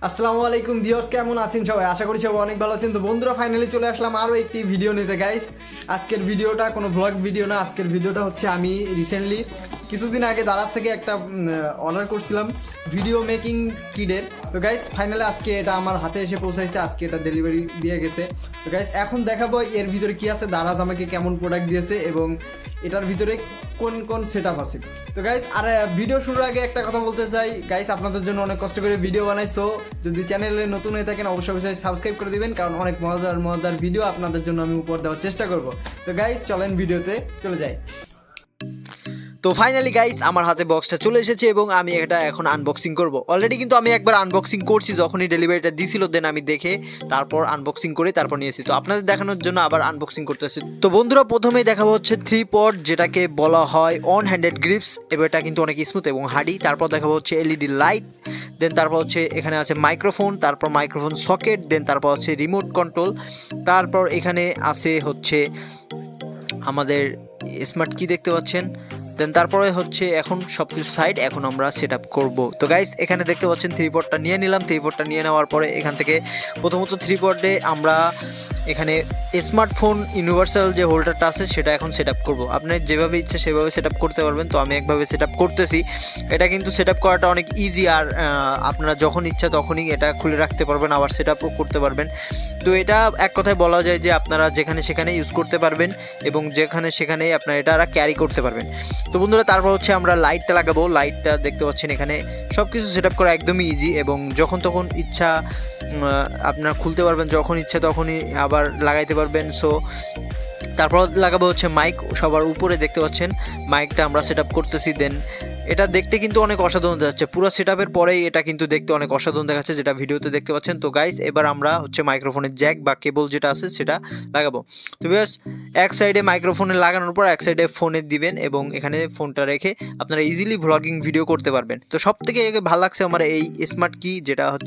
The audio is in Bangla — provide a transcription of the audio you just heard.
আসসালামু আলাইকুম ভিউয়ার্স, কেমন আছেন সবাই? আশা করি সবাই অনেক ভালো আছেন। তো বন্ধুরা, ফাইনালি চলে আসলাম আরও একটি ভিডিও নিতে গাইস। আজকের ভিডিওটা কোনো ব্লগ ভিডিও না, আজকের ভিডিওটা হচ্ছে আমি রিসেন্টলি কিছুদিন আগে দারাজ থেকে একটা অর্ডার করছিলাম ভিডিও মেকিং কিটের। তো গাইস ফাইনালি আজকে এটা আমার হাতে এসে পৌঁছাইছে, আজকে এটা ডেলিভারি দিয়ে গেছে। তো গাইস এখন দেখাবো এর ভিতরে কি আছে, দারাজ আমাকে কেমন প্রোডাক্ট দিয়েছে এবং এটার ভিতরে কোন কোন সেটআপ আছে। তো গাইস আর ভিডিও শুরুর আগে একটা কথা বলতে চাই গাইস, আপনাদের জন্য অনেক কষ্ট করে ভিডিও বানাইছো। যদি চ্যানেলে নতুন হয়ে থাকেন অবশ্যই সাবস্ক্রাইব করে দিবেন, কারণ অনেক মজাদার ভিডিও আপনাদের জন্য আমি উপহার দেওয়ার চেষ্টা করব। তো গাইস চলেন ভিডিওতে চলে যাই। তো ফাইনালি গাইস আমার হাতে বক্সটা চলে এসেছে এবং আমি এটা এখন আনবক্সিং করব। অলরেডি কিন্তু আমি একবার আনবক্সিং করছি, যখনই ডেলিভারিটা দিছিল দেন আমি দেখে তারপর আনবক্সিং করে তারপর নিয়েছি। তো আপনাদের দেখানোর জন্য আবার আনবক্সিং করতেছি। তো বন্ধুরা, প্রথমেই দেখাবো হচ্ছে 3 পট, যেটাকে বলা হয় অন হ্যান্ডেড গ্রিপস, এবং এটা কিন্তু অনেক স্মুথ এবং হার্ডি। তারপর দেখাবো হচ্ছে এলইডি লাইট, দেন তারপর হচ্ছে এখানে আছে মাইক্রোফোন, তারপর মাইক্রোফোন সকেট, দেন তারপর হচ্ছে রিমোট কন্ট্রোল, তারপর এখানে আছে হচ্ছে আমাদের স্মার্ট কি দেখতে পাচ্ছেন। দেন তারপরে হচ্ছে এখন সব কিছু সাইড, এখন আমরা সেট আপ করবো। তো গাইস এখানে দেখতে পাচ্ছেন 3 পটটা নিয়ে নিলাম। 3 পটটা নিয়ে নেওয়ার পরে এখান থেকে প্রথমত 3 পটে আমরা এখানে স্মার্টফোন ইউনিভার্সাল যে হোল্ডারটা আছে সেটা এখন সেট আপ করবো। আপনি যেভাবে ইচ্ছে সেভাবে সেট আপ করতে পারবেন। তো আমি একভাবে সেট আপ করতেছি। এটা কিন্তু সেট আপ করাটা অনেক ইজি, আর আপনারা যখন ইচ্ছা তখনই এটা খুলে রাখতে পারবেন, আবার সেট আপও করতে পারবেন। তো এটা এক কথায় বলা যায় যে আপনারা যেখানে সেখানে ইউজ করতে পারবেন এবং যেখানে সেখানেই আপনারা এটা ক্যারি করতে পারবেন। তো বন্ধুরা, তারপর হচ্ছে আমরা লাইটটা লাগাবো। লাইটটা দেখতে পাচ্ছেন এখানে সব কিছু সেট আপ করা একদমই ইজি এবং যখন তখন ইচ্ছা আপনারা খুলতে পারবেন, যখন ইচ্ছা তখনই আবার লাগাইতে পারবেন। সো তারপর লাগাবো হচ্ছে মাইক, সবার উপরে দেখতে পাচ্ছেন মাইকটা আমরা সেট আপ করতেছি। দেন এটা দেখতে কিন্তু অনেক অসাধারণ দেখাচ্ছে, পুরো সেট আপের পরেই এটা কিন্তু দেখতে অনেক অসাধারণ দেখাচ্ছে, যেটা ভিডিওতে দেখতে পাচ্ছেন। তো গাইস এবার আমরা হচ্ছে মাইক্রোফোনের জ্যাক বা কেবল যেটা আছে সেটা লাগাবো। তো বেশ এক সাইডে মাইক্রোফোনে লাগানোর পর এক সাইডে ফোনে দিবেন এবং এখানে ফোনটা রেখে আপনারা ইজিলি ভ্লগিং ভিডিও করতে পারবেন। তো সব থেকে ভালো লাগছে আমার এই স্মার্ট কি, যেটা হচ্ছে